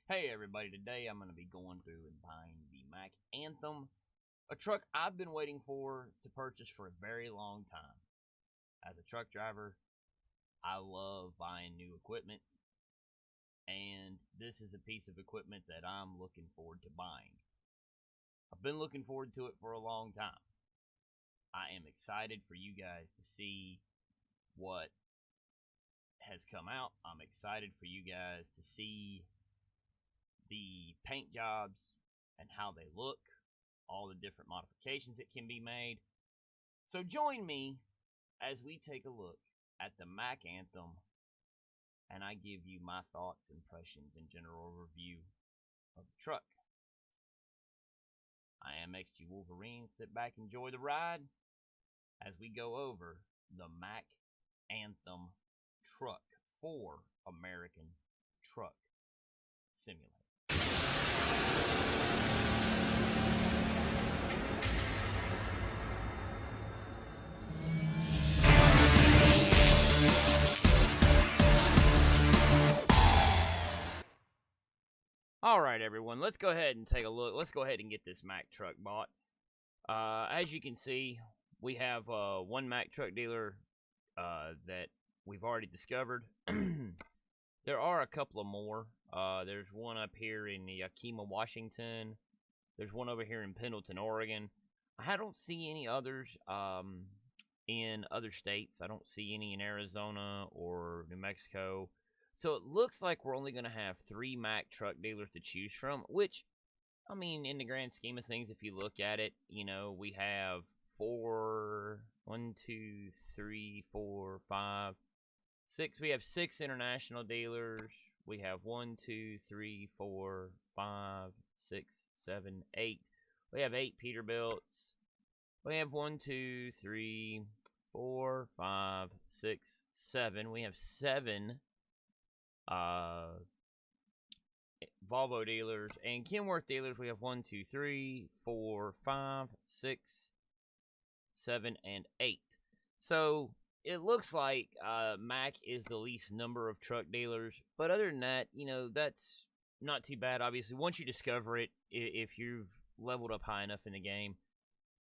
Hey everybody, today I'm going to be going through and buying the Mack Anthem, a truck I've been waiting for to purchase for a very long time. As a truck driver, I love buying new equipment, and this is a piece of equipment that I'm looking forward to buying. I've been looking forward to it for a long time. I am excited for you guys to see what has come out. I'm excited for you guys to see the paint jobs and how they look, all the different modifications that can be made. So join me as we take a look at the Mack Anthem and I give you my thoughts, impressions, and general review of the truck. I am XG Wolverine. Sit back, enjoy the ride as we go over the Mack Anthem truck for American Truck Simulator. Alright everyone, let's go ahead and take a look. Let's go ahead and get this Mack truck bought. As you can see, we have one Mack truck dealer that we've already discovered. There are a couple of more. There's one up here in the Camo, Washington. There's one over here in Pendleton, Oregon. I don't see any others in other states. I don't see any in Arizona or New Mexico. So it looks like we're only going to have 3 Mack truck dealers to choose from, which, I mean, in the grand scheme of things, if you look at it, you know, we have 6. We have 6 international dealers. We have 1, 2, 3, 4, 5, 6, 7, 8. We have 8 Peterbilts. We have 1, 2, 3, 4, 5, 6, 7. We have 7 Volvo dealers and Kenworth dealers. We have 1, 2, 3, 4, 5, 6, 7, and 8. So it looks like Mack is the least number of truck dealers, but other than that, you know, that's not too bad. Obviously, once you discover it, if you've leveled up high enough in the game,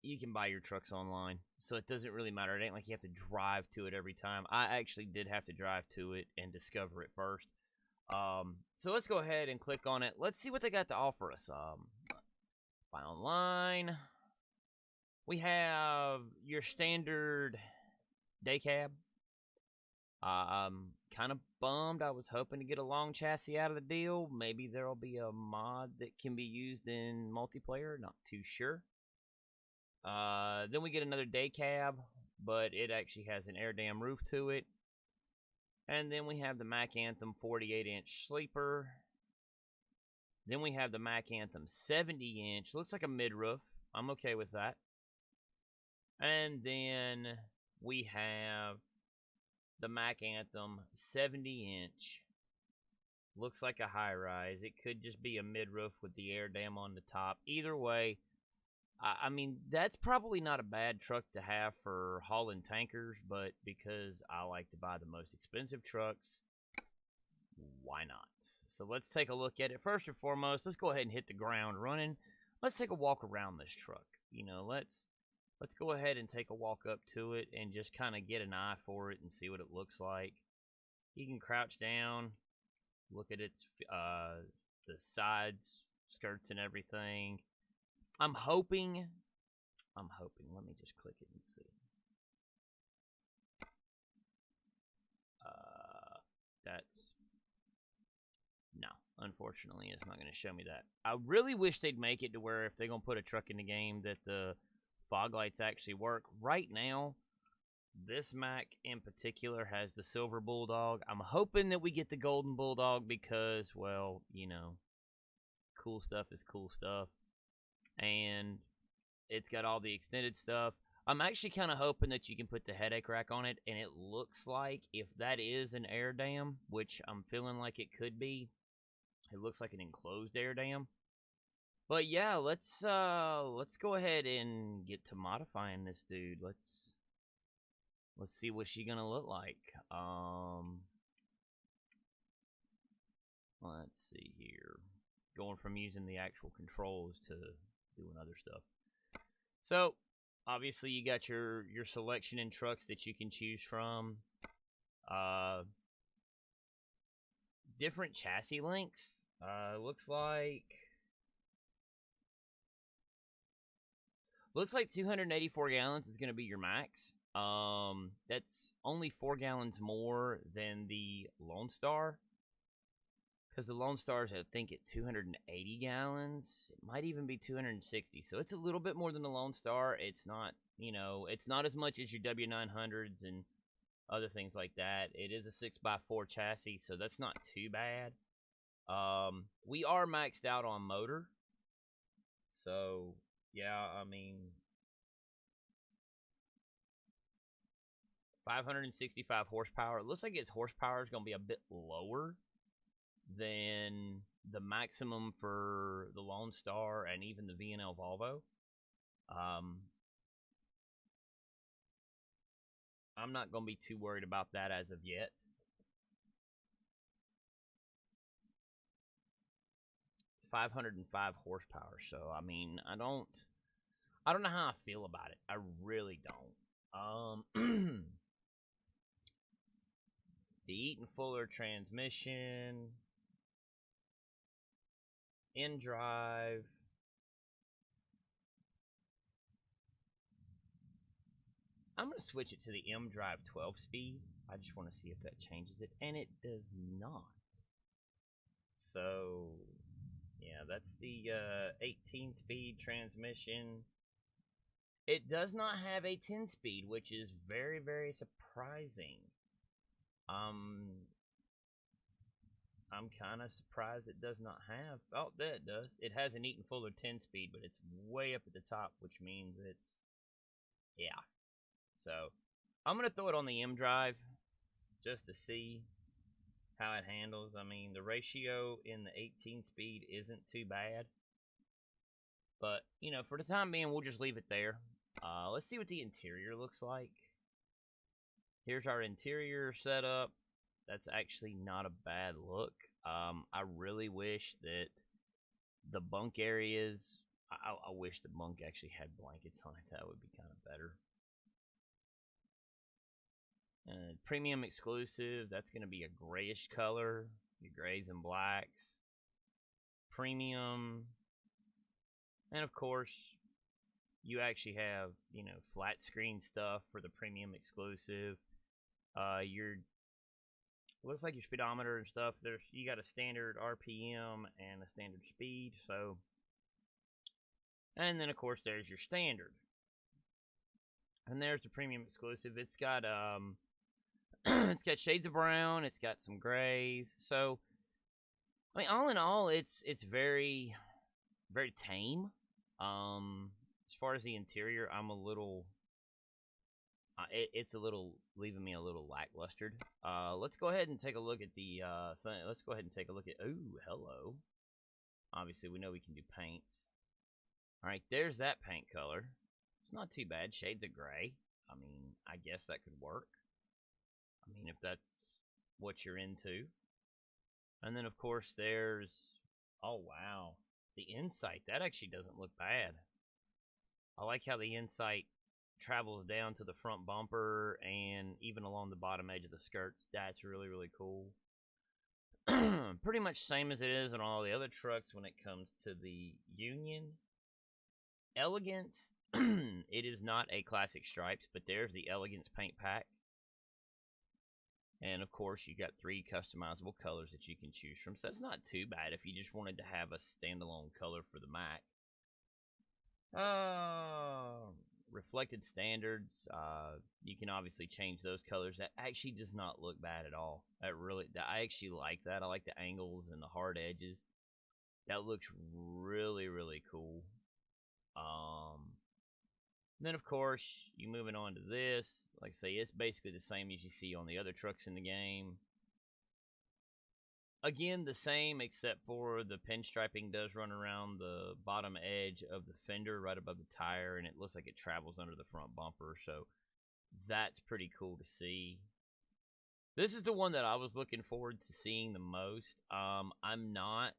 you can buy your trucks online, so it doesn't really matter. It ain't like you have to drive to it every time. I actually did have to drive to it and discover it first. So let's go ahead and click on it. Let's see what they got to offer us. Buy online. We have your standard day cab. I'm kind of bummed. I was hoping to get a long chassis out of the deal. Maybe there'll be a mod that can be used in multiplayer. Not too sure. Then we get another day cab, but it actually has an air dam roof to it. And then we have the Mack Anthem 48-inch sleeper. Then we have the Mack Anthem 70-inch. Looks like a mid-roof. I'm okay with that. And then we have the Mack Anthem 70-inch. Looks like a high-rise. It could just be a mid-roof with the air dam on the top. Either way, I mean, that's probably not a bad truck to have for hauling tankers, but because I like to buy the most expensive trucks, why not? So let's take a look at it. First and foremost, let's go ahead and hit the ground running. Let's take a walk around this truck. You know, let's go ahead and take a walk up to it and just kind of get an eye for it and see what it looks like. You can crouch down, look at its the sides, skirts, and everything. I'm hoping, let me just click it and see. No, unfortunately, it's not going to show me that. I really wish they'd make it to where if they're going to put a truck in the game that the fog lights actually work. Right now, this Mack in particular has the silver Bulldog. I'm hoping that we get the golden Bulldog because, well, you know, cool stuff is cool stuff. And it's got all the extended stuff. I'm actually kind of hoping that you can put the headache rack on it, and it looks like if that is an air dam, which I'm feeling like it could be, it looks like an enclosed air dam. But yeah, let's go ahead and get to modifying this dude. Let's see what she's gonna look like. let's see here. Going from using the actual controls to doing other stuff. So, obviously, you got your selection in trucks that you can choose from. Different chassis lengths. Looks like 284 gallons is going to be your max. That's only 4 gallons more than the Lone Star. Because the Lone Star's, I think, at 280 gallons. It might even be 260. So it's a little bit more than the Lone Star. It's not, it's not as much as your W900s and other things like that. It is a 6x4 chassis, so that's not too bad. We are maxed out on motor. So, yeah, I mean, 565 horsepower. It looks like its horsepower is going to be a bit lower than the maximum for the Lone Star and even the V&L Volvo. I'm not going to be too worried about that as of yet. .505 horsepower. So, I mean, I don't know how I feel about it. I really don't. The Eaton Fuller transmission. In-drive. I'm going to switch it to the M-Drive 12-speed. I just want to see if that changes it. And it does not. So, yeah, that's the 18-speed transmission. It does not have a 10-speed, which is very, very surprising. I'm kind of surprised it does not have... Oh, there it does. It has an Eaton Fuller 10-speed, but it's way up at the top, which means it's... Yeah. So, I'm going to throw it on the M-Drive just to see how it handles. I mean, the ratio in the 18-speed isn't too bad. But, for the time being, we'll just leave it there. Let's see what the interior looks like. Here's our interior setup. That's actually not a bad look. I really wish that the bunk areas... I wish the bunk actually had blankets on it. That would be kind of better. Premium exclusive, that's going to be a grayish color. Your grays and blacks. Premium. And of course, you actually have, flat screen stuff for the premium exclusive. Looks like your speedometer and stuff. You got a standard RPM and a standard speed. So, and then of course there's your standard. And there's the premium exclusive. It's got it's got shades of brown. It's got some grays. So, I mean, all in all, it's very, very tame. As far as the interior, I'm a little. It's a little leaving me a little lackluster. Let's go ahead and take a look at the thing. Let's go ahead and take a look at. Ooh, hello. Obviously, we know we can do paints. All right, there's that paint color. It's not too bad. Shades of gray. I mean, I guess that could work. I mean, if that's what you're into. And then, of course, there's... Oh, wow. The Insight. That actually doesn't look bad. I like how the Insight travels down to the front bumper and even along the bottom edge of the skirts. That's really, really cool. Pretty much same as it is on all the other trucks when it comes to the Union. Elegance. It is not a classic stripes, but there's the Elegance paint pack. And, of course, you got 3 customizable colors that you can choose from. So that's not too bad if you just wanted to have a standalone color for the Mack. Reflected standards. You can obviously change those colors. That actually does not look bad at all. I actually like that. I like the angles and the hard edges. That looks really, really cool. Then, of course, you moving on to this. Like I say, it's basically the same as you see on the other trucks in the game. Again, the same, except for the pinstriping does run around the bottom edge of the fender right above the tire, and it looks like it travels under the front bumper. So that's pretty cool to see. This is the one that I was looking forward to seeing the most. I'm not.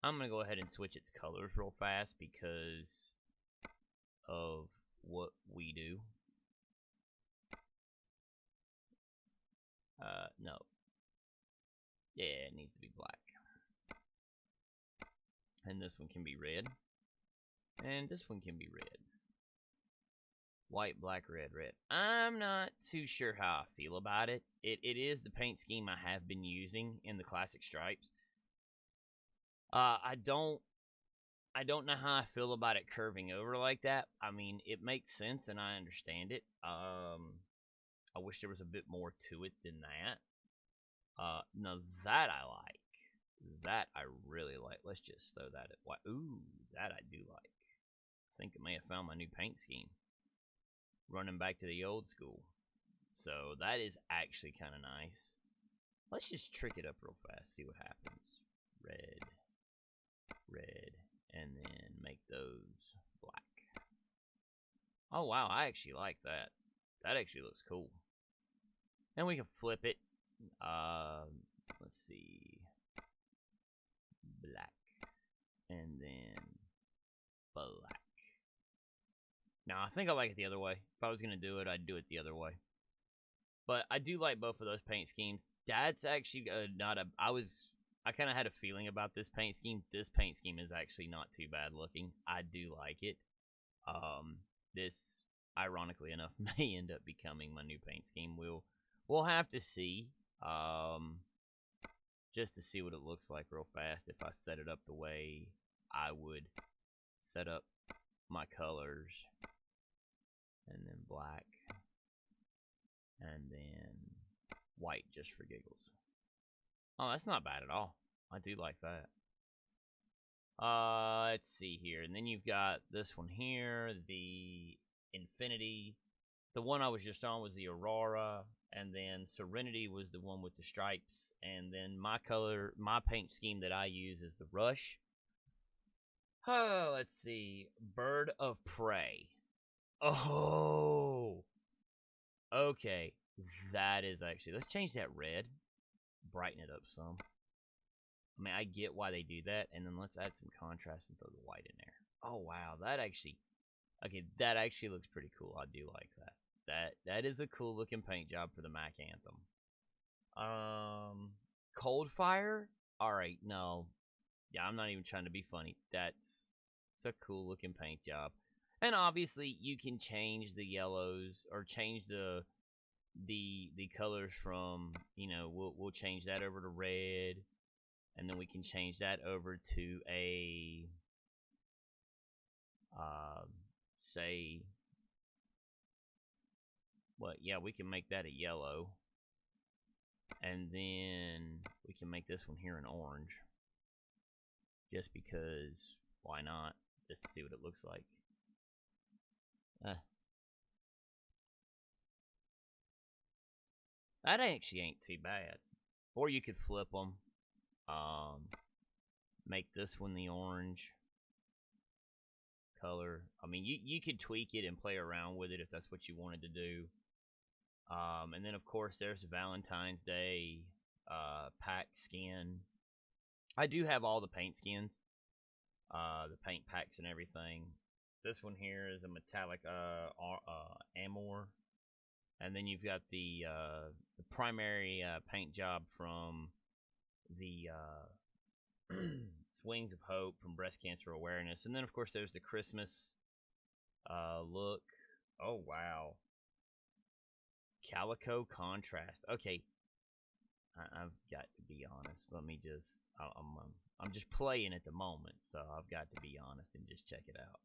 I'm gonna go ahead and switch its colors real fast because of what we do. No. Yeah, it needs to be black. And this one can be red. And this one can be red. White, black, red, red. I'm not too sure how I feel about it. It is the paint scheme I have been using in the classic stripes. I don't know how I feel about it curving over like that. I mean, it makes sense and I understand it. I wish there was a bit more to it than that. Now that I like. That I really like. Let's just throw that at white. Ooh, that I do like. I think I may have found my new paint scheme. Running back to the old school. So that is actually kind of nice. Let's just trick it up real fast. See what happens. Red. Red. And then make those black. Oh, wow. I actually like that. That actually looks cool. And we can flip it. Let's see. Black. And then black. Now, I think I like it the other way. If I was going to do it, I'd do it the other way. But I do like both of those paint schemes. That's actually not a... I kind of had a feeling about this paint scheme. This paint scheme is actually not too bad looking. I do like it. This, ironically enough, may end up becoming my new paint scheme. We'll have to see. Just to see what it looks like real fast if I set it up the way I would set up my colors. And then black. And then white just for giggles. Oh, that's not bad at all. I do like that. Let's see here. And then you've got this one here, the Infinity. The one I was just on was the Aurora. And then Serenity was the one with the stripes. And then my paint scheme that I use is the Rush. Oh, let's see. Bird of Prey. Oh. Okay. That is actually... Let's change that red. Brighten it up some. I mean, I get why they do that. And then let's add some contrast and throw the white in there. Oh, wow. That actually... Okay, that actually looks pretty cool. I do like that. That is a cool looking paint job for the Mack Anthem. Cold Fire? Alright, no. Yeah, I'm not even trying to be funny. It's a cool looking paint job. And obviously you can change the yellows or change the colors from, you know, we'll change that over to red. And then we can change that over to a say what? Yeah, we can make that a yellow. And then we can make this one here an orange. Just because, why not? Just to see what it looks like. That actually ain't too bad. Or you could flip them. Make this one the orange color. I mean, you could tweak it and play around with it if that's what you wanted to do. And then, of course, there's Valentine's Day pack skin. I do have all the paint skins. The paint packs and everything. This one here is a metallic Amor. And then you've got the primary paint job from the Wings of Hope from Breast Cancer Awareness. And then, of course, there's the Christmas look. Oh, wow. Calico Contrast. Okay. I've got to be honest. Let me just... I'm just playing at the moment, so I've got to be honest and just check it out.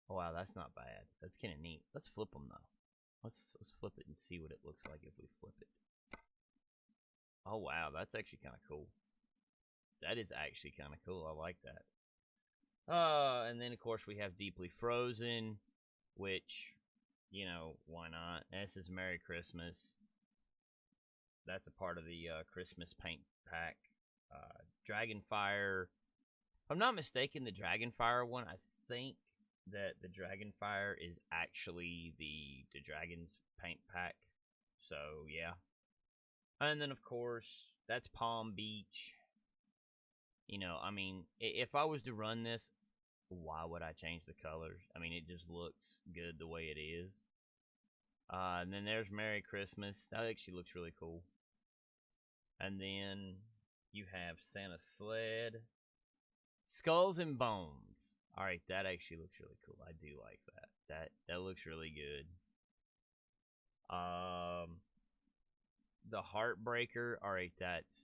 Oh, wow, that's not bad. That's kind of neat. Let's flip them, though. Let's flip it and see what it looks like if we flip it. Oh, wow, that's actually kind of cool. That is actually kind of cool. I like that. And then, of course, we have Deeply Frozen, which, you know, why not? This is Merry Christmas. That's a part of the Christmas paint pack. Dragonfire. If I'm not mistaken, the Dragonfire one, I think that the Dragonfire is actually the Dragon's paint pack. So, yeah. And then, of course, that's Palm Beach. You know, I mean, if I was to run this, why would I change the colors? I mean, it just looks good the way it is. And then there's Merry Christmas. That actually looks really cool. And then you have Santa Sled. Skulls and Bones. Alright, that actually looks really cool. I do like that. That looks really good. The Heartbreaker. Alright, that's...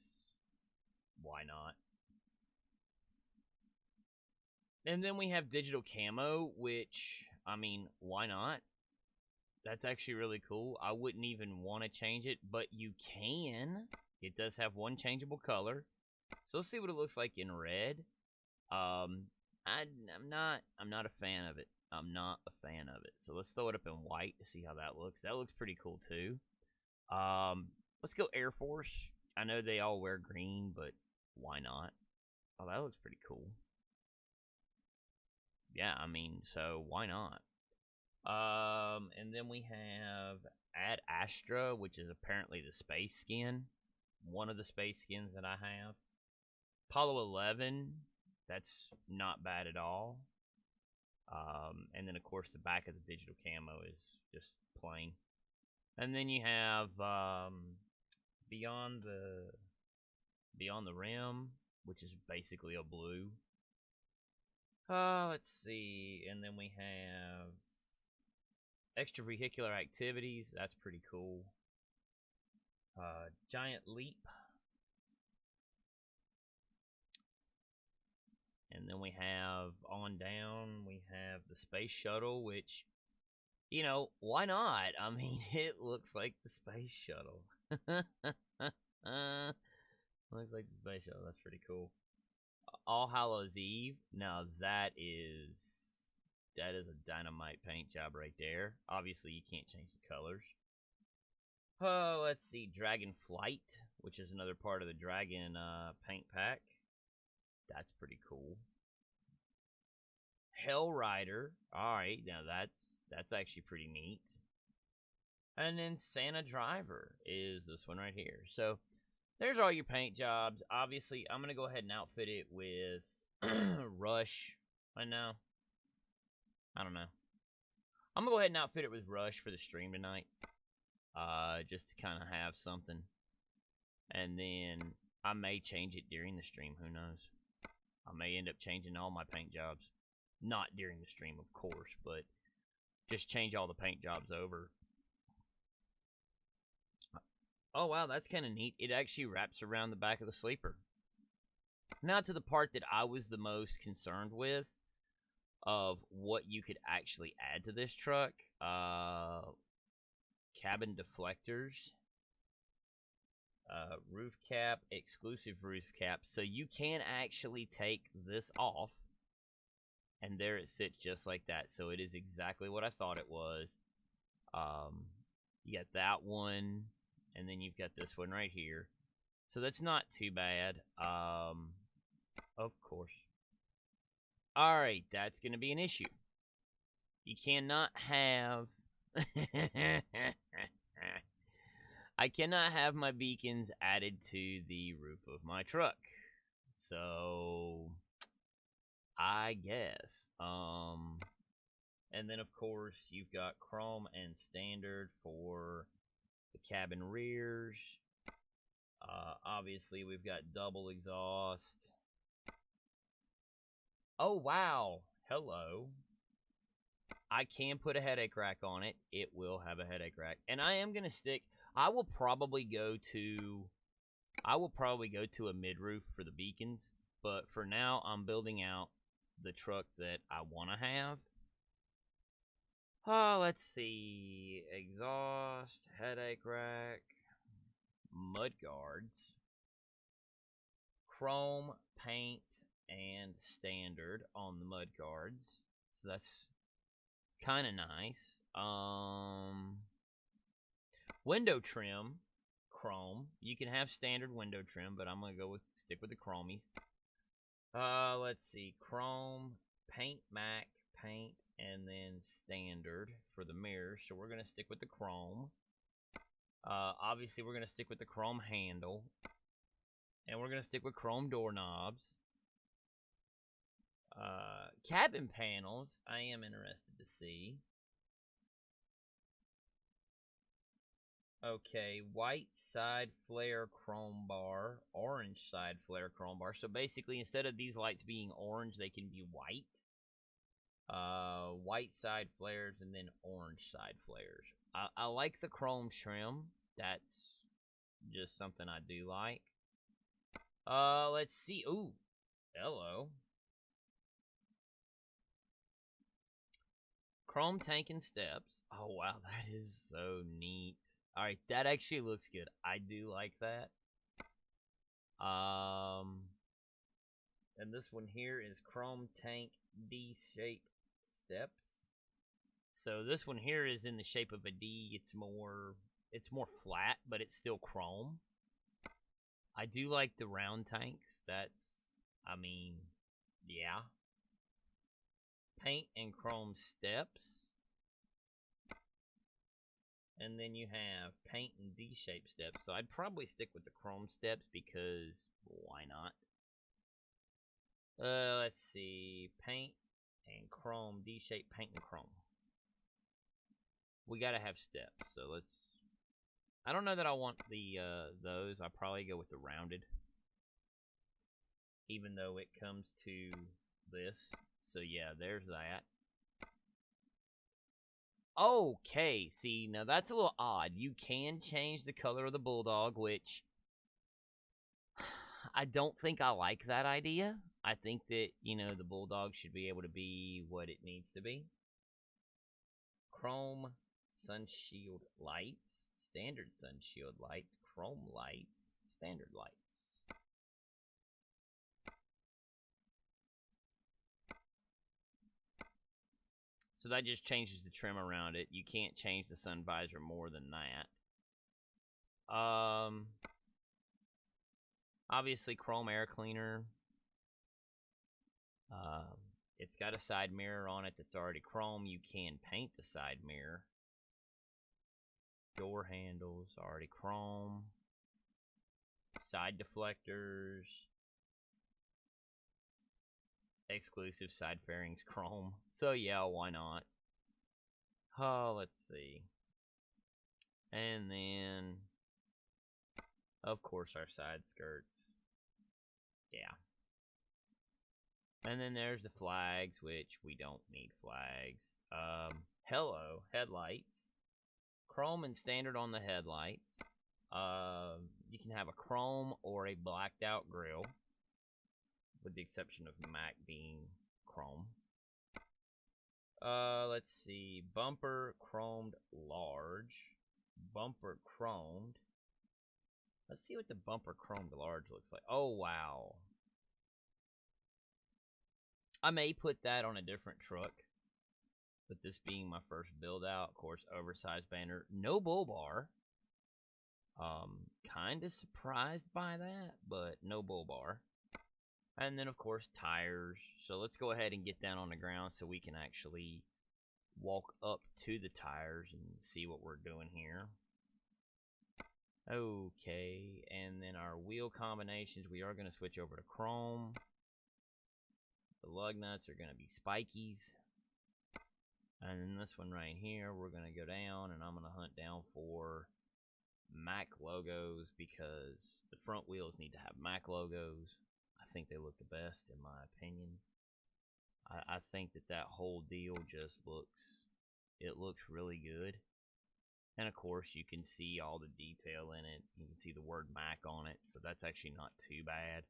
why not? And then we have Digital Camo, which, I mean, why not? That's actually really cool. I wouldn't even want to change it, but you can. It does have one changeable color. So let's see what it looks like in red. I'm not a fan of it. I'm not a fan of it. So let's throw it up in white to see how that looks. That looks pretty cool too. Let's go Air Force. I know they all wear green, but why not? Oh, that looks pretty cool. Yeah, I mean, so why not? And then we have Ad Astra, which is apparently the space skin. One of the space skins that I have. Apollo 11, that's not bad at all. And then, of course, the back of the digital camo is just plain. And then you have Beyond the Rim, which is basically a blue. Let's see. And then we have Extravehicular Activities. That's pretty cool. Giant Leap. And then we have on down, we have the Space Shuttle, which, you know, why not? I mean, it looks like the Space Shuttle. Looks like the Space Shuttle. That's pretty cool. All Hallows Eve. Now that is a dynamite paint job right there. Obviously, you can't change the colors. Oh, let's see. Dragon Flight, which is another part of the Dragon paint pack. That's pretty cool. Hell Rider. Alright, now that's actually pretty neat. And then Santa Driver is this one right here. So, there's all your paint jobs. Obviously, I'm going to go ahead and outfit it with Rush. I know. I don't know. I'm going to go ahead and outfit it with Rush for the stream tonight. Just to kind of have something. And then I may change it during the stream. Who knows? I may end up changing all my paint jobs. Not during the stream, of course, but just change all the paint jobs over. Oh, wow, that's kind of neat. It actually wraps around the back of the sleeper. Now to the part that I was the most concerned with of what you could actually add to this truck. Cabin deflectors. Roof cap, exclusive roof cap. So you can actually take this off. And there it sits just like that. So it is exactly what I thought it was. You got that one. And then you've got this one right here. So that's not too bad. Of course. Alright, that's going to be an issue. You cannot have... I cannot have my beacons added to the roof of my truck. So... I guess. And then, of course, you've got chrome and standard for the cabin rears. Obviously, we've got double exhaust. Oh, wow. Hello. I can put a headache rack on it. It will have a headache rack. And I am going to stick... I will probably go to a mid-roof for the beacons. But for now, I'm building out the truck that I want to have. Oh, let's see. Exhaust, headache rack, mud guards, chrome, paint, and standard on the mud guards. So that's kind of nice. Window trim, chrome. You can have standard window trim, but I'm going to stick with the chromies. Let's see. Chrome, paint, Mack, paint, and then standard for the mirror. So we're going to stick with the chrome. Obviously, we're going to stick with the chrome handle. And we're going to stick with chrome doorknobs. Cabin panels, I am interested to see. Okay, white side flare chrome bar, orange side flare chrome bar. So basically, instead of these lights being orange, they can be white. White side flares and then orange side flares. I like the chrome trim. That's just something I do like. Let's see. Ooh, hello. Chrome tank and steps. Oh, wow, that is so neat. All right, that actually looks good. I do like that. And this one here is chrome tank D-shaped steps. So this one here is in the shape of a D. It's more flat, but it's still chrome. I do like the round tanks. I mean, yeah. Paint and chrome steps. And then you have paint and D-shaped steps. So I'd probably stick with the chrome steps because why not? Let's see. Paint and chrome, D-shaped paint and chrome. We gotta have steps, so let's... I don't know that I want the those. I'll probably go with the rounded. Even though it comes to this. So yeah, there's that. Okay, see, now that's a little odd. You can change the color of the bulldog, which I don't think I like that idea. I think that, you know, the bulldog should be able to be what it needs to be. Chrome sunshield lights, standard sunshield lights, chrome lights, standard lights. So that just changes the trim around it. You can't change the sun visor more than that. Obviously, chrome air cleaner. It's got a side mirror on it that's already chrome. You can paint the side mirror. Door handles, already chrome. Side deflectors. Exclusive side fairings, chrome. So yeah, why not? Oh, let's see. And then, of course, our side skirts. Yeah. And then there's the flags, which we don't need flags. Hello, headlights. Chrome and standard on the headlights. You can have a chrome or a blacked out grille, with the exception of Mack being chrome. Let's see. Bumper chromed large. Bumper chromed. Let's see what the bumper chromed large looks like. Oh, wow. I may put that on a different truck. But this being my first build out, of course, oversized banner. No bull bar. Kind of surprised by that, but no bull bar. And then, of course, tires. So let's go ahead and get down on the ground so we can actually walk up to the tires and see what we're doing here. Okay, and then our wheel combinations, we are going to switch over to chrome. The lug nuts are going to be spikies. And then this one right here, we're going to go down, and I'm going to hunt down for Mack logos because the front wheels need to have Mack logos. I think they look the best, in my opinion. I think that whole deal just looks really good. And of course, you can see all the detail in it. You can see the word Mack on it, so that's actually not too bad.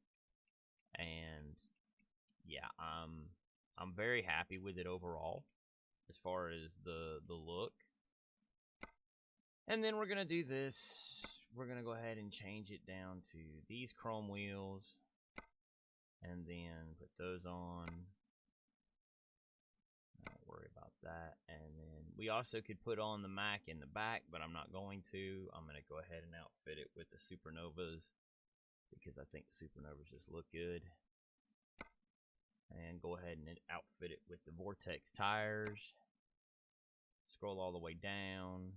And yeah, I'm very happy with it overall, as far as the look. And then we're gonna do this. We're gonna go ahead and change it down to these chrome wheels, and then put those on. Don't worry about that. And then we also could put on the Mack in the back, but I'm not going to. I'm gonna go ahead and outfit it with the Supernovas because I think the Supernovas just look good. And go ahead and outfit it with the Vortex tires. Scroll all the way down.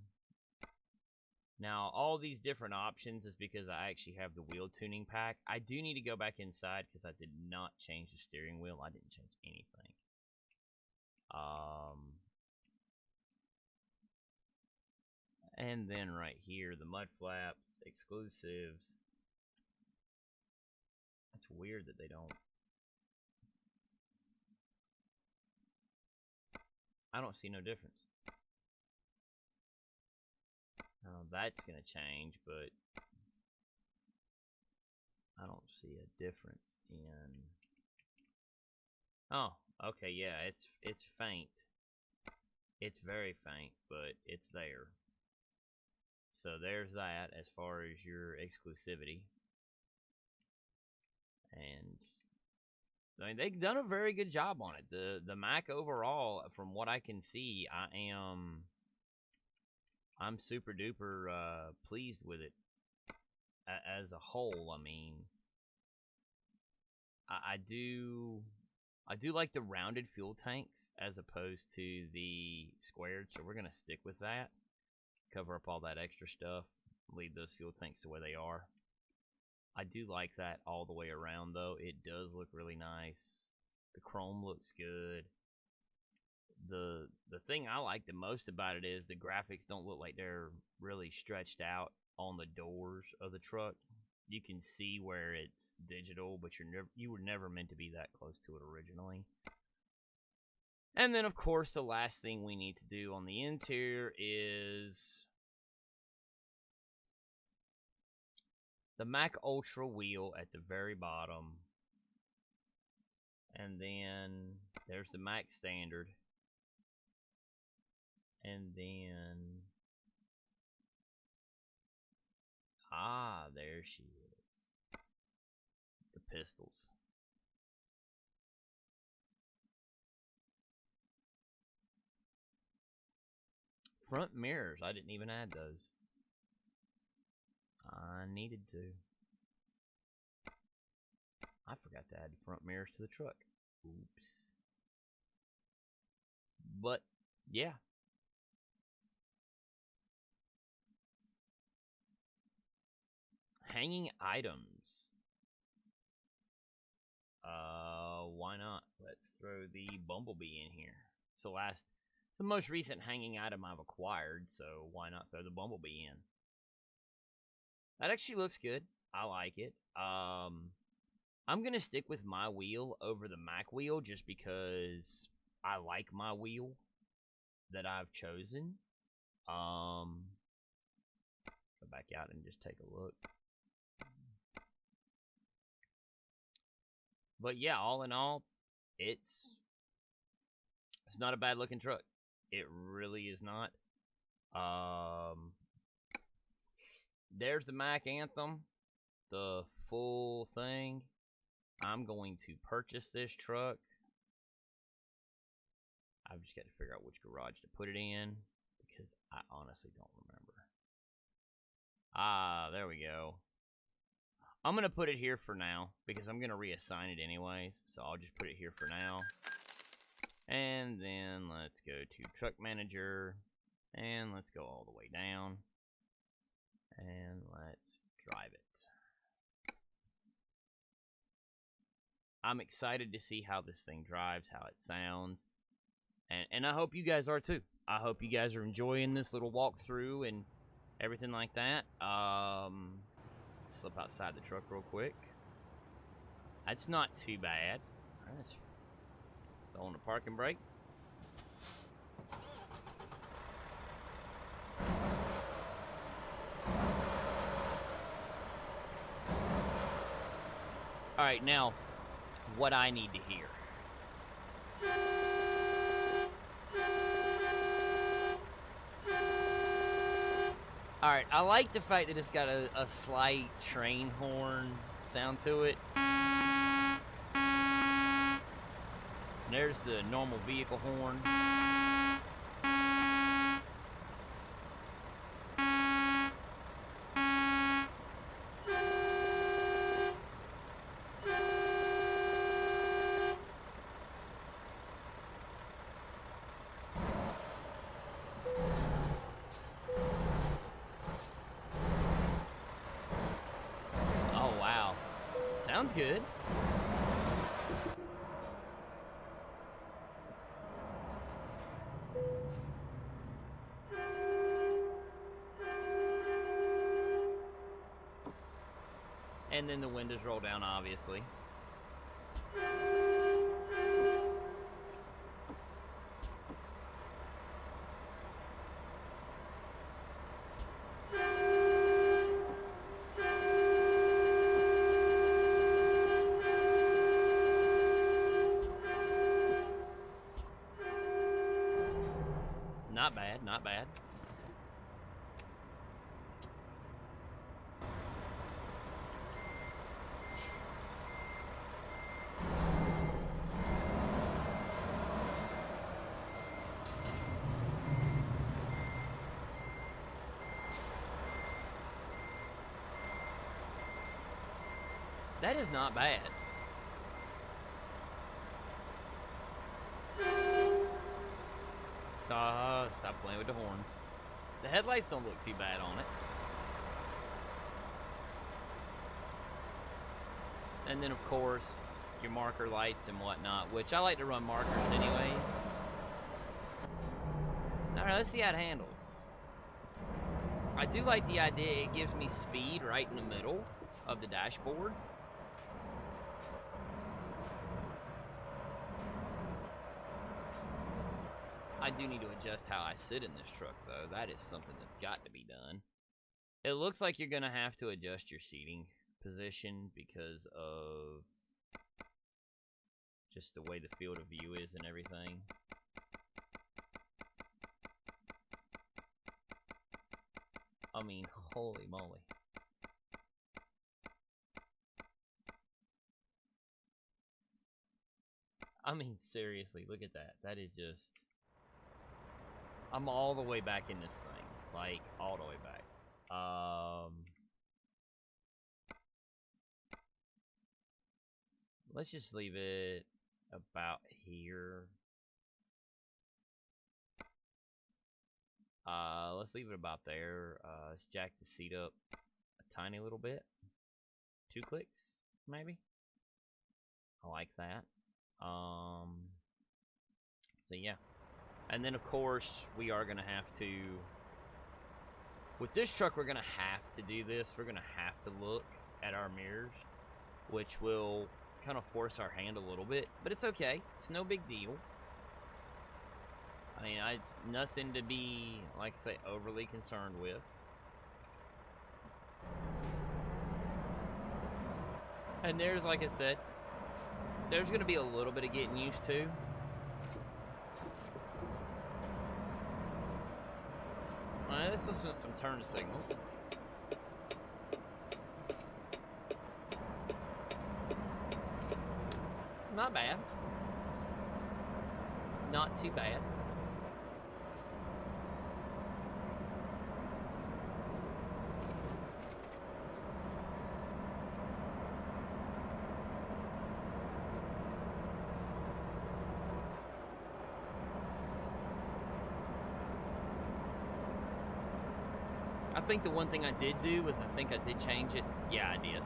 Now, all these different options is because I actually have the wheel tuning pack. I do need to go back inside because I did not change the steering wheel. I didn't change anything. And then right here, the mud flaps, exclusives. That's weird that they don't. I don't see no difference. That's gonna change, but I don't see a difference in. Oh, okay, yeah, it's faint. It's very faint, but it's there. So there's that as far as your exclusivity. And I mean, they've done a very good job on it. The Mack overall, from what I can see, I'm super duper pleased with it as a whole. I mean, I do like the rounded fuel tanks as opposed to the squared, so we're gonna stick with that. Cover up all that extra stuff, leave those fuel tanks the way they are. I do like that all the way around, though. It does look really nice. The chrome looks good. The thing I like the most about it is the graphics don't look like they're really stretched out on the doors of the truck. You can see where it's digital, but you were never meant to be that close to it originally. And then, of course, the last thing we need to do on the interior is the Mack Ultra wheel at the very bottom. And then there's the Mack Standard. And then, there she is. The pistols. Front mirrors, I didn't even add those. I needed to. I forgot to add the front mirrors to the truck. Oops. But, yeah. Hanging items. Why not? Let's throw the Bumblebee in here. It's the most recent hanging item I've acquired, so why not throw the Bumblebee in? That actually looks good. I like it. I'm gonna stick with my wheel over the Mack wheel just because I like my wheel that I've chosen. Go back out and just take a look. But yeah, all in all, it's not a bad looking truck. It really is not. There's the Mack Anthem, the full thing. I'm going to purchase this truck. I've just got to figure out which garage to put it in because I honestly don't remember. There we go. I'm going to put it here for now because I'm going to reassign it anyways. So I'll just put it here for now. And then let's go to Truck Manager. And let's go all the way down. And let's drive it. I'm excited to see how this thing drives, how it sounds. And I hope you guys are too. I hope you guys are enjoying this little walkthrough and everything like that. Slip outside the truck real quick. That's not too bad. Alright, let's go on the parking brake. Alright, now, what I need to hear. Alright, I like the fact that it's got a slight train horn sound to it. There's the normal vehicle horn. Sounds good. And then the windows roll down, obviously. Not bad, not bad. That is not bad. Stop playing with the horns. The headlights don't look too bad on it. And then, of course, your marker lights and whatnot, which I like to run markers anyways. Alright, let's see how it handles. I do like the idea it gives me speed right in the middle of the dashboard. I do need to adjust how I sit in this truck, though. That is something that's got to be done. It looks like you're going to have to adjust your seating position because of just the way the field of view is and everything. I mean, holy moly. I mean, seriously, look at that. That is just... I'm all the way back in this thing. Like, all the way back. Let's just leave it about here. Let's leave it about there. Let's jack the seat up a tiny little bit. 2 clicks, maybe. I like that. So yeah. And then, of course, we are going to have to... With this truck, we're going to have to do this. We're going to have to look at our mirrors, which will kind of force our hand a little bit. But it's okay. It's no big deal. I mean, it's nothing to be, like I say, overly concerned with. And there's, like I said, there's going to be a little bit of getting used to. Alright, let's listen to some turn signals. Not bad. Not too bad. I think the one thing I did do was I think I did change it. Yeah, I did.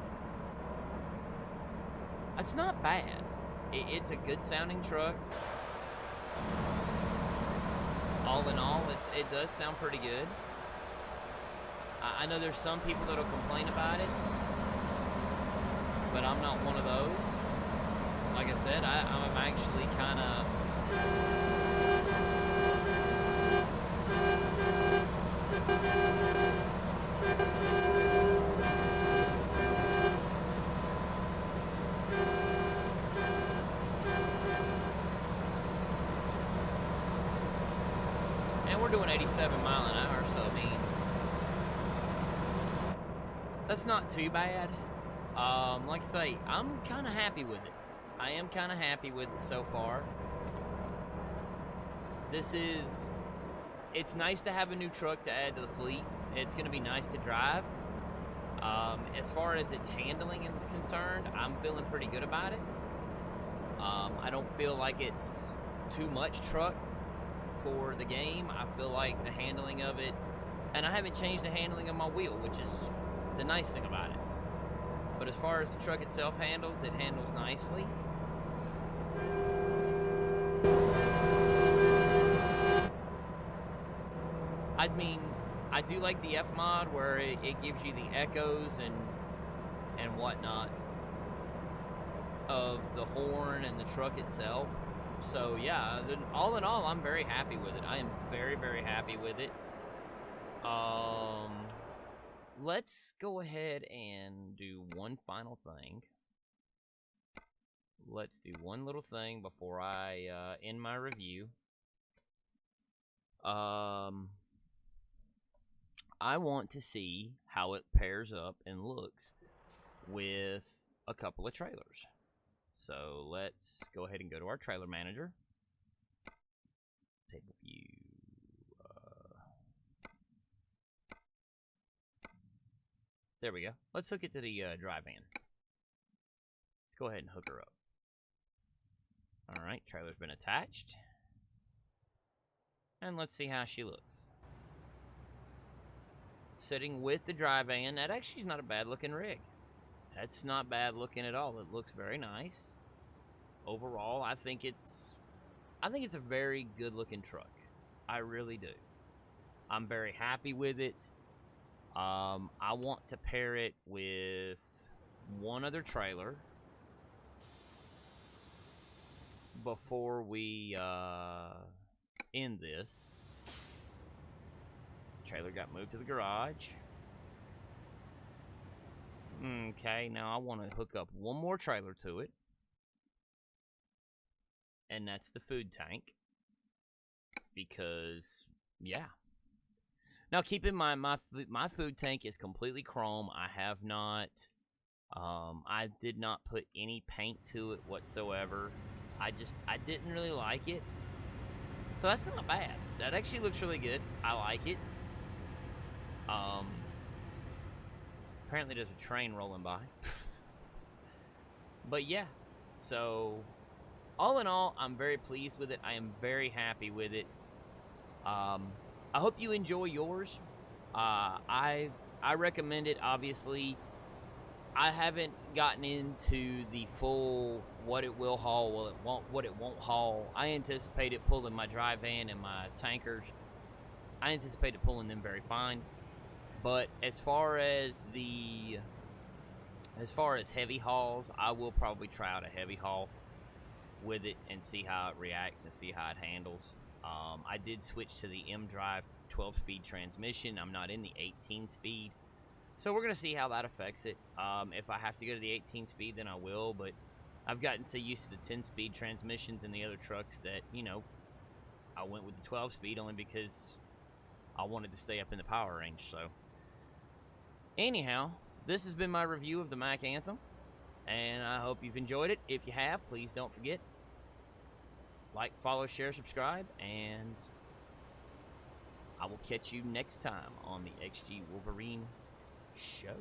It's not bad. It's a good sounding truck. All in all, it does sound pretty good. I know there's some people that'll complain about it, but I'm not one of those. Like I said, I'm actually kind of... And we're doing 87 miles an hour, so I mean, that's not too bad. Like I say, I'm kind of happy with it. I am kind of happy with it so far. It's nice to have a new truck to add to the fleet. It's going to be nice to drive. As far as its handling is concerned, I'm feeling pretty good about it. I don't feel like it's too much truck for the game. I feel like the handling of it, and I haven't changed the handling of my wheel, which is the nice thing about it. But as far as the truck itself handles, it handles nicely. I mean, I do like the F mod where it gives you the echoes and whatnot of the horn and the truck itself. So yeah, all in all, I'm very happy with it. I am very, very happy with it. Let's go ahead and do one final thing. Let's do one little thing before I end my review. I want to see how it pairs up and looks with a couple of trailers. So let's go ahead and go to our trailer manager. Table view. There we go. Let's hook it to the dry van. Let's go ahead and hook her up. Alright, trailer's been attached. And let's see how she looks. Sitting with the dry van, that actually is not a bad looking rig. That's not bad looking at all. It looks very nice. Overall, I think it's a very good looking truck. I really do. I'm very happy with it. I want to pair it with one other trailer before we end this. Trailer got moved to the garage. Okay, now I want to hook up one more trailer to it. And that's the food tank. Because, yeah. Now, keep in mind, my food tank is completely chrome. I have not, I did not put any paint to it whatsoever. I didn't really like it. So that's not bad. That actually looks really good. I like it. Apparently there's a train rolling by. But yeah, so all in all, I'm very pleased with it. I am very happy with it. I hope you enjoy yours. I recommend it, obviously. I haven't gotten into the full what it will haul, what it won't haul. I anticipated pulling my dry van and my tankers. I anticipated pulling them very fine. But as far as heavy hauls, I will probably try out a heavy haul with it and see how it reacts and see how it handles. I did switch to the M-Drive 12-speed transmission. I'm not in the 18-speed. So we're going to see how that affects it. If I have to go to the 18-speed, then I will. But I've gotten so used to the 10-speed transmissions and the other trucks that, you know, I went with the 12-speed only because I wanted to stay up in the power range. So anyhow, this has been my review of the Mack Anthem. And I hope you've enjoyed it. If you have, please don't forget. Like, follow, share, subscribe, and I will catch you next time on the XG Wolverine Show.